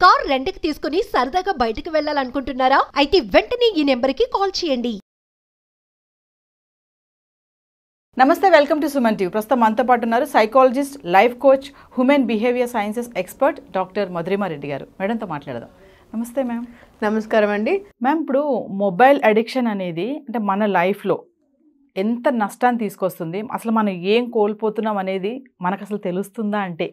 Car రెంట్‌కి తీసుకుని సరదాగా బయటికి వెళ్ళాలనుకుంటున్నారా? అయితే వెంటనే ఈ నెంబర్‌కి కాల్ చేయండి. నమస్తే, వెల్కమ్ టు సుమన్ టీవీ. ప్రస్తుతం మనతో పాటు ఉన్నారు psychologist, life coach, human behaviour sciences expert doctor Madhurima Reddy గారు. మేడంతో మాట్లాడదాం. నమస్తే మ్యామ్. నమస్కారం అండి. మ్యామ్, ఇప్పుడు మొబైల్ అడిక్షన్ అనేది అంటే మన లైఫ్లో ఎంత నష్టాన్ని తీసుకొస్తుంది, అసలు మనం ఏం కోల్పోతున్నాం అనేది మనకు అసలు తెలుస్తుందా అంటే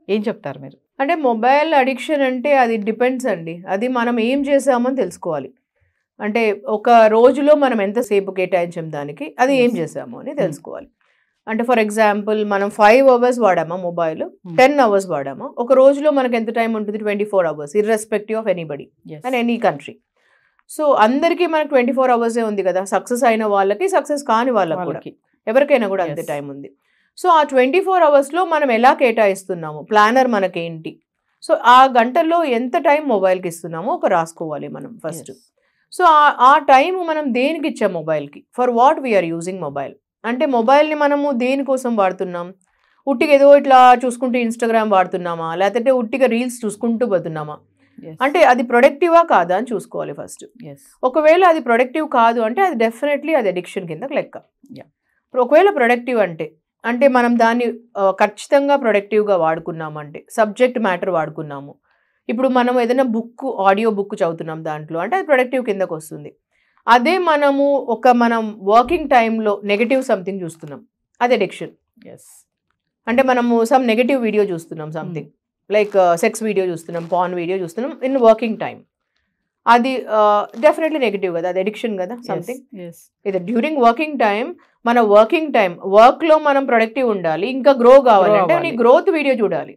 ఏం చెప్తారు మీరు? అంటే మొబైల్ అడిక్షన్ అంటే అది డిపెండ్స్ అండి. అది మనం ఏం చేసామని తెలుసుకోవాలి. అంటే ఒక రోజులో మనం ఎంతసేపు కేటాయించాం దానికి, అది ఏం చేసాము అని తెలుసుకోవాలి. అంటే ఫర్ ఎగ్జాంపుల్ మనం 5 hours వాడామా మొబైల్, 10 hours వాడామా, ఒక రోజులో మనకు ఎంత టైం ఉంటుంది? 24 hours, irrespective of anybody and any country. So అందరికీ మనకు 24 hours ఉంది కదా. సక్సెస్ అయిన వాళ్ళకి, సక్సెస్ కాని వాళ్ళకి కూడా, ఎవరికైనా కూడా అంతే టైం ఉంది. సో ఆ 24 hours మనం ఎలా కేటాయిస్తున్నాము, ప్లానర్ మనకేంటి, సో ఆ గంటల్లో ఎంత టైం మొబైల్కి ఇస్తున్నామో ఒక రాసుకోవాలి మనం ఫస్ట్. సో ఆ టైం మనం దేనికి ఇచ్చాం మొబైల్కి, for what we are using mobile. అంటే మొబైల్ని మనము దేనికోసం వాడుతున్నాం? ఉట్టిగా ఏదో ఇట్లా చూసుకుంటూ ఇన్స్టాగ్రామ్ వాడుతున్నామా, లేకపోతే ఉట్టిగా రీల్స్ చూసుకుంటూ పోతున్నామా? అంటే అది ప్రొడక్టివా కాదా అని చూసుకోవాలి ఫస్ట్. ఒకవేళ అది ప్రొడక్టివ్ కాదు అంటే అది డెఫినెట్లీ అది అడిక్షన్ కింద లెక్క. ఒకవేళ ప్రొడక్టివ్ అంటే మనం దాన్ని ఖచ్చితంగా ప్రొడక్టివ్గా వాడుకున్నామంటే, సబ్జెక్ట్ మ్యాటర్ వాడుకున్నాము. ఇప్పుడు మనం ఏదైనా ఆడియో బుక్ చదువుతున్నాం దాంట్లో అంటే అది ప్రొడక్టివ్ కిందకు వస్తుంది. అదే మనం వర్కింగ్ టైంలో నెగటివ్ సంథింగ్ చూస్తున్నాం, అది అడిక్షన్. అంటే మనము సమ్ నెగటివ్ వీడియో చూస్తున్నాం, సంథింగ్ లైక్ సెక్స్ వీడియో చూస్తున్నాం, పార్న్ వీడియో చూస్తున్నాం ఇన్ వర్కింగ్ టైం, అది డెఫినెట్లీ నెగటివ్ కదా, అది అడిక్షన్ కదా సంథింగ్. ఇది డ్యూరింగ్ వర్కింగ్ టైం, మన వర్కింగ్ టైం వర్క్లో మనం ప్రొడక్టివ్ ఉండాలి, ఇంకా గ్రో కావాలంటే నీ గ్రోత్ వీడియో చూడాలి,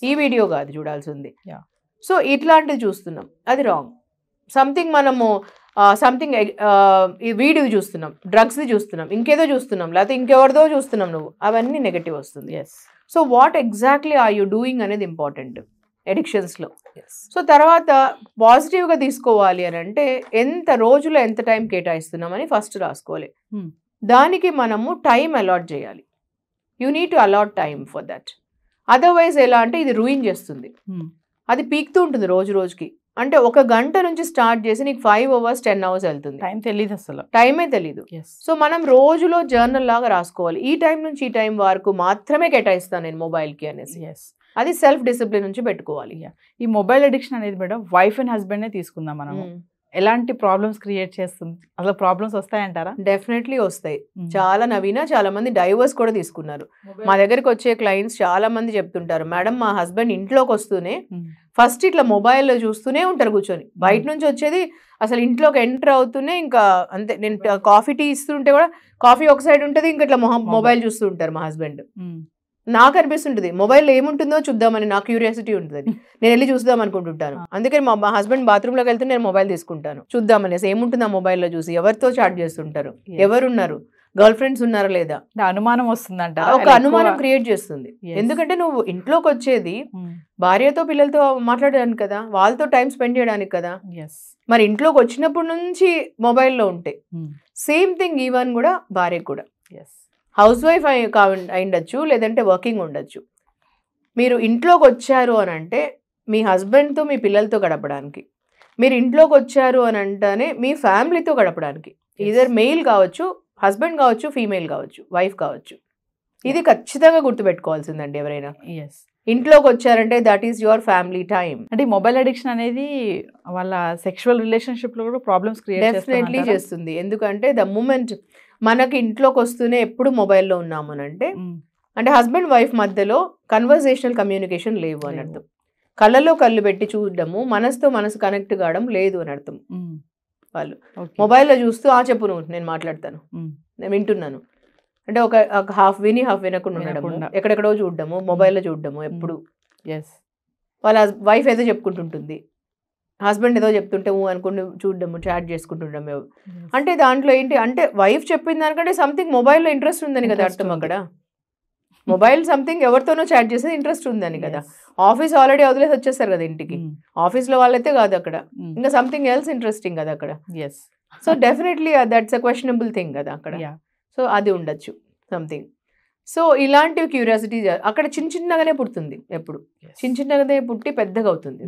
ఈ వీడియో కాదు చూడాల్సింది. సో ఇట్లాంటిది చూస్తున్నాం, అది రాంగ్. సంథింగ్ మనము ఈ వీడియో చూస్తున్నాం, డ్రగ్స్ది చూస్తున్నాం, ఇంకేదో చూస్తున్నాం, లేకపోతే ఇంకెవరిదో చూస్తున్నాం, నువ్వు అవన్నీ నెగటివ్ వస్తుంది. So what exactly are you doing అనేది ఇంపార్టెంట్ అడిక్షన్స్లో. సో తర్వాత పాజిటివ్గా తీసుకోవాలి అని అంటే ఎంత రోజులో ఎంత టైం కేటాయిస్తున్నామని ఫస్ట్ రాసుకోవాలి. దానికి మనము టైం అలాట్ చేయాలి. You need to allot time for that. Otherwise ఎలా అంటే ఇది రూయిన్ చేస్తుంది, అది పీక్తూ ఉంటుంది రోజు రోజుకి. అంటే 1 గంట నుంచి స్టార్ట్ చేసి నీకు 5 hours 10 hours వెళ్తుంది, టైం తెలియదు, అసలు టైమే తెలీదు. సో మనం రోజులో జర్నల్ లాగా రాసుకోవాలి, ఈ టైం నుంచి ఈ టైం వరకు మాత్రమే కేటాయిస్తాను నేను మొబైల్కి అనేసి. అది సెల్ఫ్ డిసిప్లిన్ నుంచి పెట్టుకోవాలి. ఈ మొబైల్ అడిక్షన్ అనేది మేడం వైఫ్ అండ్ హస్బెండ్ తీసుకుందాం మనం, ఎలాంటి ప్రాబ్లమ్స్ క్రియేట్ చేస్తుంది, అసలు ప్రాబ్లమ్స్ వస్తాయంటారా? డెఫినెట్లీ వస్తాయి. చాలా చాలా మంది డైవర్స్ కూడా తీసుకున్నారు. మా దగ్గరికి వచ్చే క్లయింట్స్ చాలా మంది చెప్తుంటారు, మేడం మా హస్బెండ్ ఇంట్లోకి వస్తూనే ఫస్ట్ ఇట్లా మొబైల్లో చూస్తూనే ఉంటారు కూర్చొని, బయట నుంచి వచ్చేది అసలు ఇంట్లోకి ఎంటర్ అవుతూనే ఇంకా అంతే. నేను కాఫీ టీ ఇస్తుంటే కూడా కాఫీ ఒక సైడ్ ఉంటుంది, ఇంకా ఇట్లా మొబైల్ చూస్తూ ఉంటారు మా హస్బెండ్. నాకు అనిపిస్తుంటుంది మొబైల్లో ఏముంటుందో చూద్దామని, నాకు క్యూరియాసిటీ ఉంటుంది, నేను వెళ్ళి చూద్దాం అనుకుంటుంటాను. అందుకని మా హస్బెండ్ బాత్రూంలోకి వెళ్తే నేను మొబైల్ తీసుకుంటాను, చూద్దామనేసి ఏముంటుంది ఆ మొబైల్లో చూసి, ఎవరితో చాట్ చేస్తుంటారు, ఎవరున్నారు, గర్ల్ ఫ్రెండ్స్ ఉన్నారా లేదా, అనుమానం వస్తుందంట, ఒక అనుమానం క్రియేట్ చేస్తుంది. ఎందుకంటే నువ్వు ఇంట్లోకి వచ్చేది భార్యతో పిల్లలతో మాట్లాడడానికి కదా, వాళ్ళతో టైం స్పెండ్ చేయడానికి కదా. మరి ఇంట్లోకి వచ్చినప్పటి నుంచి మొబైల్లో ఉంటే సేమ్ థింగ్ ఈవెన్ కూడా భార్యకు కూడా. హౌస్ వైఫ్ అయిండొచ్చు, లేదంటే వర్కింగ్ ఉండొచ్చు. మీరు ఇంట్లోకి వచ్చారు అని అంటే మీ హస్బెండ్తో మీ పిల్లలతో గడపడానికి, మీరు ఇంట్లోకి వచ్చారు అని అంటేనే మీ ఫ్యామిలీతో గడపడానికి, ఈదర్ మెయిల్ కావచ్చు, హస్బెండ్ కావచ్చు, ఫీమేల్ కావచ్చు, వైఫ్ కావచ్చు. ఇది ఖచ్చితంగా గుర్తుపెట్టుకోవాల్సిందండి ఎవరైనా. ఇంట్లోకి వచ్చారంటే that is your family time. అంటే మొబైల్ అడిక్షన్ అనేది వాళ్ళ సెక్షువల్ రిలేషన్షిప్ లో కూడా ప్రాబ్లమ్స్ క్రియేట్ డెఫినెట్లీ చేస్తుంది. ఎందుకంటే ద మూమెంట్ మనకి ఇంట్లోకి వస్తూనే ఎప్పుడు మొబైల్లో ఉన్నాము అని అంటే హస్బెండ్ వైఫ్ మధ్యలో కన్వర్సేషనల్ కమ్యూనికేషన్ లేవు అని అర్థం. కళ్ళలో కళ్ళు పెట్టి చూడడము, మనసుతో మనసు కనెక్ట్ కావడం లేదు అని అర్థం. వాళ్ళు మొబైల్లో చూస్తూ చెప్పు నువ్వు, నేను మాట్లాడతాను, నేను వింటున్నాను అంటే ఒక హాఫ్ విని హాఫ్ వినకుండా ఉండడము, ఎక్కడెక్కడో చూడడము, మొబైల్లో చూడడము ఎప్పుడు. వాళ్ళ వైఫ్ ఏదో చెప్పుకుంటుంటుంది, హస్బెండ్ ఏదో చెప్తుంటే అనుకుని చూడడము, చాట్ చేసుకుంటుండము. అంటే దాంట్లో ఏంటి అంటే వైఫ్ చెప్పిన దానికంటే సంథింగ్ మొబైల్లో ఇంట్రెస్ట్ ఉందని కదా అర్థం. అక్కడ మొబైల్ సంథింగ్ ఎవరితోనో చాట్ చేసేది ఇంట్రెస్ట్ ఉందని కదా. ఆఫీస్ ఆల్రెడీ వదిలేసి వచ్చేస్తారు కదా ఇంటికి, ఆఫీస్లో వాళ్ళైతే కాదు అక్కడ, ఇంకా సంథింగ్ ఎల్స్ ఇంట్రెస్టింగ్ కదా అక్కడ. So definitely that's a questionable thing కదా అక్కడ. సో అది ఉండొచ్చు సంథింగ్. సో ఇలాంటి క్యూరియాసిటీ అక్కడ చిన్నగానే పుడుతుంది, ఎప్పుడు చిన్నగానే పుట్టి పెద్దగా అవుతుంది.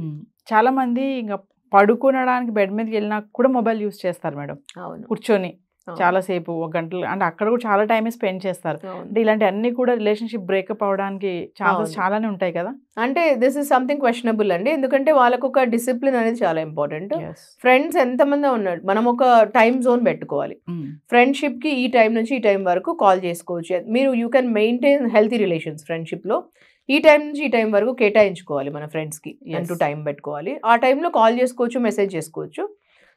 చాలా మంది ఇంకా పడుకోవడానికి బెడ్ మీదకి వెళ్ళినా కూడా మొబైల్ యూస్ చేస్తారు మేడం, అవును, కూర్చొని చాలాసేపు 1 గంటలు, అంటే అక్కడ కూడా చాలా టైం స్పెండ్ చేస్తారు. అంటే ఇలాంటి అన్ని కూడా రిలేషన్షిప్ బ్రేకప్ అవడానికి ఛాన్సెస్ చాలానే ఉంటాయి కదా. అంటే దిస్ ఇస్ సంథింగ్ క్వశ్చనబుల్ అండి, ఎందుకంటే వాళ్ళకు ఒక డిసిప్లిన్ అనేది చాలా ఇంపార్టెంట్. ఫ్రెండ్స్ ఎంతమంది ఉన్నారు, మనం ఒక టైం జోన్ పెట్టుకోవాలి. ఫ్రెండ్షిప్ కి ఈ టైం నుంచి ఈ టైం వరకు కాల్ చేసుకోవచ్చు. మీరు you can maintain healthy relations friendship లో. ఈ టైం నుంచి ఈ టైం వరకు కేటాయించుకోవాలి మన ఫ్రెండ్స్కి, అంటూ టైం పెట్టుకోవాలి. ఆ టైంలో కాల్ చేసుకోవచ్చు, మెసేజ్ చేసుకోవచ్చు.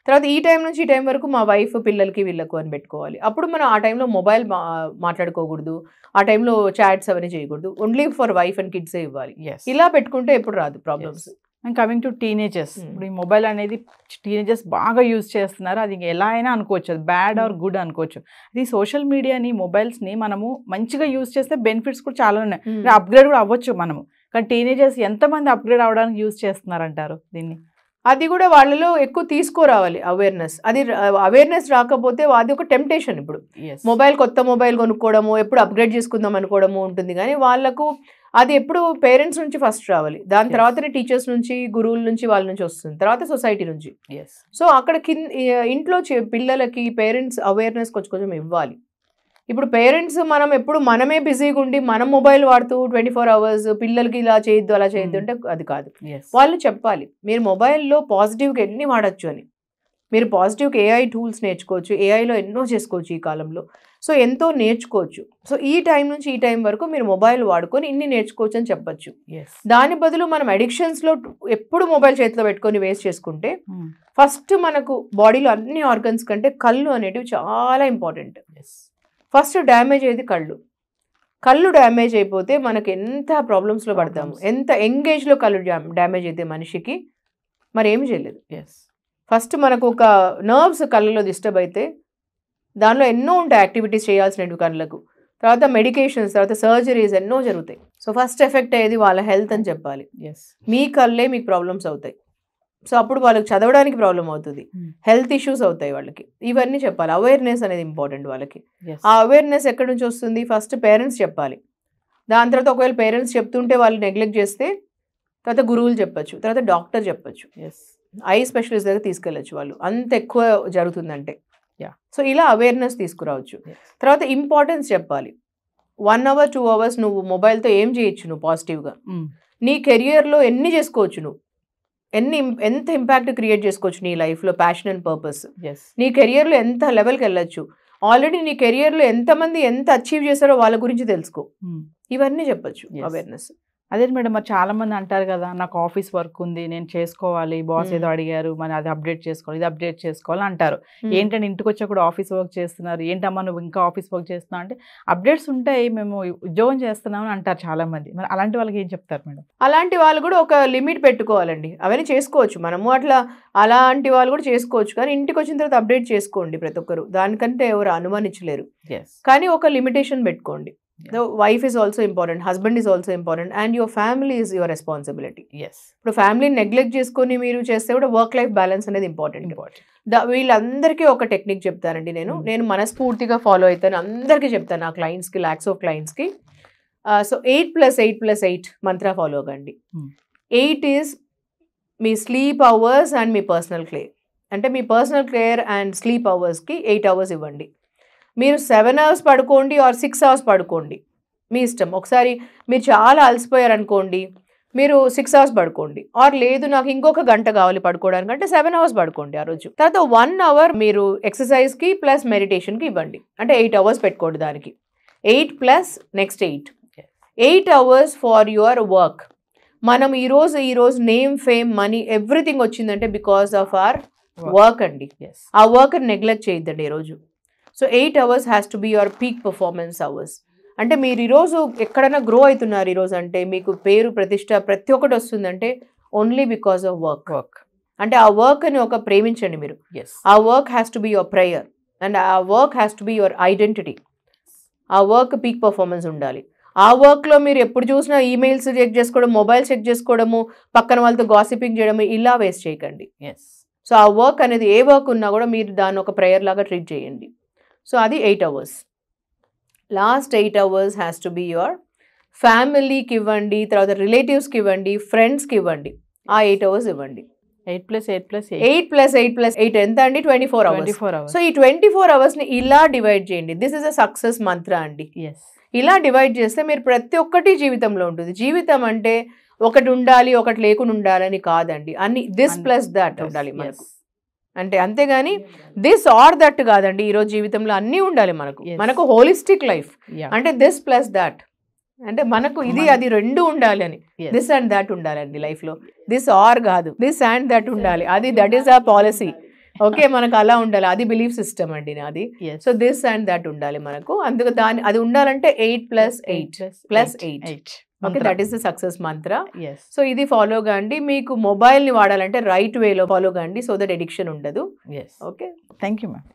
తర్వాత ఈ టైం నుంచి ఈ టైం వరకు మా వైఫ్ పిల్లలకి వీళ్ళకు అని పెట్టుకోవాలి. అప్పుడు మనం ఆ టైంలో మొబైల్ మాట్లాడుకోకూడదు, ఆ టైంలో చాట్స్ అవన్నీ చేయకూడదు, ఓన్లీ ఫర్ వైఫ్ అండ్ కిడ్సే ఇవ్వాలి. ఇలా పెట్టుకుంటే ఎప్పుడు రాదు problems. And coming to teenagers, ఇప్పుడు ఈ మొబైల్ అనేది టీనేజర్స్ బాగా యూజ్ చేస్తున్నారు. అది ఎలా అయినా అనుకోవచ్చు, అది బ్యాడ్ ఆర్ గుడ్ అనుకోవచ్చు. అది సోషల్ మీడియాని, మొబైల్స్ని మనము మంచిగా యూజ్ చేస్తే బెనిఫిట్స్ కూడా చాలా ఉన్నాయి, అప్గ్రేడ్ కూడా అవ్వచ్చు మనము. కానీ టీనేజర్స్ ఎంతమంది అప్గ్రేడ్ అవ్వడానికి యూజ్ చేస్తున్నారంటారు దీన్ని? అది కూడా వాళ్ళలో ఎక్కువ తీసుకురావాలి అవేర్నెస్. అది అవేర్నెస్ రాకపోతే అది ఒక టెంప్టేషన్. ఇప్పుడు మొబైల్, కొత్త మొబైల్ కొనుక్కోవడము, ఎప్పుడు అప్గ్రేడ్ చేసుకుందాం అనుకోవడము ఉంటుంది, కానీ వాళ్ళకు అది ఎప్పుడు పేరెంట్స్ నుంచి ఫస్ట్ రావాలి, దాని తర్వాతనే టీచర్స్ నుంచి, గురువుల నుంచి, వాళ్ళ నుంచి వస్తుంది, తర్వాత సొసైటీ నుంచి. సో అక్కడ ఇంట్లో పిల్లలకి పేరెంట్స్ అవేర్నెస్ కొంచెం ఇవ్వాలి. ఇప్పుడు పేరెంట్స్ మనం ఎప్పుడు మనమే బిజీగా ఉండి మనం మొబైల్ వాడుతూ 24 hours పిల్లలకి ఇలా చేయొద్దు అలా చేయొద్దు అంటే అది కాదు. వాళ్ళు చెప్పాలి మీరు మొబైల్లో పాజిటివ్గా ఎన్ని వాడచ్చు అని. మీరు పాజిటివ్గా ఏఐ టూల్స్ నేర్చుకోవచ్చు, ఏఐలో ఎన్నో చేసుకోవచ్చు ఈ కాలంలో. సో ఎంతో నేర్చుకోవచ్చు. సో ఈ టైం నుంచి ఈ టైం వరకు మీరు మొబైల్ వాడుకొని ఇన్ని నేర్చుకోవచ్చు అని చెప్పచ్చు. దాని బదులు మనం అడిక్షన్స్లో ఎప్పుడు మొబైల్ చేతిలో పెట్టుకొని వేస్ట్ చేసుకుంటే, ఫస్ట్ మనకు బాడీలో అన్ని ఆర్గన్స్ కంటే కళ్ళు అనేటివి చాలా ఇంపార్టెంట్. ఫస్ట్ డ్యామేజ్ అయ్యేది కళ్ళు. కళ్ళు డ్యామేజ్ అయిపోతే మనకు ఎంత ప్రాబ్లమ్స్లో పడతాము. ఎంత ఎంగేజ్లో కళ్ళు డ్యామేజ్ అయితే మనిషికి మరి ఏమి చేయలేదు. ఫస్ట్ మనకు ఒక నర్వ్స్ కళ్ళలో డిస్టర్బ్ అయితే దానిలో ఎన్నో ఉంటాయి యాక్టివిటీస్ చేయాల్సినవి కళ్ళకు. తర్వాత మెడికేషన్స్, తర్వాత సర్జరీస్ ఎన్నో జరుగుతాయి. సో ఫస్ట్ ఎఫెక్ట్ అయ్యేది వాళ్ళ హెల్త్ అని చెప్పాలి. మీ కళ్ళే మీకు ప్రాబ్లమ్స్ అవుతాయి. సో అప్పుడు వాళ్ళకి చదవడానికి ప్రాబ్లం అవుతుంది, హెల్త్ ఇష్యూస్ అవుతాయి వాళ్ళకి. ఇవన్నీ చెప్పాలి. అవేర్నెస్ అనేది ఇంపార్టెంట్ వాళ్ళకి. ఆ అవేర్నెస్ ఎక్కడి నుంచి వస్తుంది? ఫస్ట్ పేరెంట్స్ చెప్పాలి. దాని తర్వాత ఒకవేళ పేరెంట్స్ చెప్తుంటే వాళ్ళు నెగ్లెక్ట్ చేస్తే తర్వాత గురువులు చెప్పచ్చు, తర్వాత డాక్టర్ చెప్పచ్చు, ఐ స్పెషలిస్ట్ దగ్గర తీసుకెళ్ళచ్చు. వాళ్ళు అంత ఎక్కువ జరుగుతుందంటే. సో ఇలా అవేర్నెస్ తీసుకురావచ్చు. తర్వాత ఇంపార్టెన్స్ చెప్పాలి. 1 hour 2 hours నువ్వు మొబైల్తో ఏం చేయొచ్చు, నువ్వు పాజిటివ్గా నీ కెరియర్లో ఎన్ని చేసుకోవచ్చు, నువ్వు ఎంత ఇంపాక్ట్ క్రియేట్ చేసుకోవచ్చు నీ లైఫ్లో, ప్యాషన్ అండ్ పర్పస్. నీ కెరియర్లో ఎంత లెవెల్కి వెళ్ళచ్చు, ఆల్రెడీ నీ కెరియర్లో ఎంతమంది ఎంత అచీవ్ చేశారో వాళ్ళ గురించి తెలుసుకో. ఇవన్నీ చెప్పచ్చు అవేర్నెస్. అదే మేడం, మరి చాలా మంది అంటారు కదా, నాకు ఆఫీస్ వర్క్ ఉంది, నేను చేసుకోవాలి, బాస్ ఏదో అడిగారు, మరి అది అప్డేట్ చేసుకోవాలి, ఇది అప్డేట్ చేసుకోవాలి అంటారు. ఏంటంటే ఇంటికి వచ్చా కూడా ఆఫీస్ వర్క్ చేస్తున్నారు, ఏంటమ్మా నువ్వు ఇంకా ఆఫీస్ వర్క్ చేస్తున్నావు అంటే, అప్డేట్స్ ఉంటాయి, మేము ఉద్యోగం చేస్తున్నామని అంటారు చాలా మంది. మరి అలాంటి వాళ్ళకి ఏం చెప్తారు మేడం? అలాంటి వాళ్ళు కూడా ఒక లిమిట్ పెట్టుకోవాలండి. అవన్నీ చేసుకోవచ్చు మనము, అలాంటి వాళ్ళు కూడా చేసుకోవచ్చు. కానీ ఇంటికి వచ్చిన తర్వాత అప్డేట్ చేసుకోండి ప్రతి ఒక్కరు, దానికంటే ఎవరు అనుమానించలేరు. కానీ ఒక లిమిటేషన్ పెట్టుకోండి. The wife is also important, husband is also important, and your family is your responsibility. ఇప్పుడు ఫ్యామిలీని నెగ్లెక్ట్ చేసుకొని మీరు చేస్తే కూడా వర్క్ లైఫ్ బ్యాలెన్స్ అనేది ఇంపార్టెంట్. వీళ్ళందరికీ ఒక టెక్నిక్ చెప్తానండి నేను మనస్ఫూర్తిగా ఫాలో అవుతాను, అందరికీ చెప్తాను, నా క్లయింట్స్కి, లాక్స్ ఆఫ్ క్లయింట్స్కి. సో 8+8+8 మంత్ర ఫాలో అవ్వండి. 8 ఈజ్ మీ స్లీప్ అవర్స్ అండ్ మీ పర్సనల్ కేర్. అంటే మీ పర్సనల్ కేర్ అండ్ స్లీప్ అవర్స్కి 8 hours ఇవ్వండి. మీరు 7 hours పడుకోండి ఆర్ 6 hours పడుకోండి, మీ ఇష్టం. ఒకసారి మీరు చాలా అలసిపోయారు అనుకోండి, మీరు 6 hours పడుకోండి. ఆర్ లేదు నాకు ఇంకొక గంట కావాలి పడుకోవడానికి అంటే 7 hours పడుకోండి ఆ రోజు. తర్వాత 1 hour మీరు ఎక్సర్సైజ్కి ప్లస్ మెడిటేషన్కి ఇవ్వండి. అంటే 8 hours పెట్టుకోండి దానికి. 8 plus next 8 hours for your work. మనం ఈరోజు నేమ్, ఫేమ్, మనీ ఎవ్రీథింగ్ వచ్చిందంటే బికాస్ ఆఫ్ అవర్ వర్క్ అండి. ఆ వర్క్ నెగ్లెక్ట్ చేయొద్దండి ఈరోజు. So 8 hours has to be your peak performance hours. అంటే మీరు ఈరోజు ఎక్కడైనా గ్రో అవుతున్నారు ఈరోజు అంటే, మీకు పేరు, ప్రతిష్ట ప్రతి ఒక్కటి వస్తుందంటే ఓన్లీ బికాస్ ఆఫ్ వర్క్. అంటే ఆ వర్క్ని ఒక ప్రేమించండి మీరు. ఆ work has to be your prayer and ఆ work has to be your identity. ఆ వర్క్ పీక్ పర్ఫార్మెన్స్ ఉండాలి. ఆ వర్క్లో మీరు ఎప్పుడు చూసినా ఈమెయిల్స్ చెక్ చేసుకోవడం, మొబైల్ చెక్ చేసుకోవడము, పక్కన వాళ్ళతో గాసిపింగ్ చేయడము, ఇలా వేస్ట్ చేయకండి. సో ఆ వర్క్ అనేది ఏ వర్క్ ఉన్నా కూడా మీరు దాన్ని ఒక ప్రేయర్ లాగా ట్రీట్ చేయండి. సో అది 8 hours. Last 8 hours has to be your ఫ్యామిలీకి ఇవ్వండి, తర్వాత రిలేటివ్స్కి ఇవ్వండి, ఫ్రెండ్స్కి ఇవ్వండి. ఆ 8 hours ఇవ్వండి. 8 + 8 + 8 8 + 8 + 8 ఎంత అండి? 24 hours. 24 hours. సో ఈ 24 hours ని ఇలా డివైడ్ చేయండి. దిస్ ఇస్ అ సక్సెస్ మంత్ర అండి. ఎస్. ఇలా డివైడ్ చేస్తే మీరు ప్రతి ఒక్కటి జీవితంలో ఉంటుంది. జీవితం అంటే ఒకటి ఉండాలి ఒకటి లేకుండా ఉండాలని కాదండి, అన్ని దిస్ ప్లస్ దట్ ఉండాలి మనకు. అంటే అంతేగాని దిస్ ఆర్ దట్ కాదండి. ఈరోజు జీవితంలో అన్నీ ఉండాలి మనకు. మనకు హోలిస్టిక్ లైఫ్ అంటే దిస్ ప్లస్ దట్, అంటే మనకు ఇది అది రెండు ఉండాలి అని. దిస్ అండ్ దట్ ఉండాలండి లైఫ్ లో. దిస్ ఆర్ కాదు, దిస్ అండ్ దట్ ఉండాలి. అది దట్ ఈస్ ఆ పాలసీ. ఓకే, మనకు అలా ఉండాలి. అది బిలీఫ్ సిస్టమ్ అండి నాది. సో దిస్ అండ్ దట్ ఉండాలి మనకు. అందుకు దాని అది ఉండాలంటే 8 + 8 + 8. Okay, that is the success mantra. So ఇది ఫాలో కాండి. మీకు మొబైల్ ని వాడాలంటే రైట్ వేలో ఫాలో కాండి, సో దట్ ఎడిక్షన్ ఉండదు. Yes. Okay, thank you ma'am.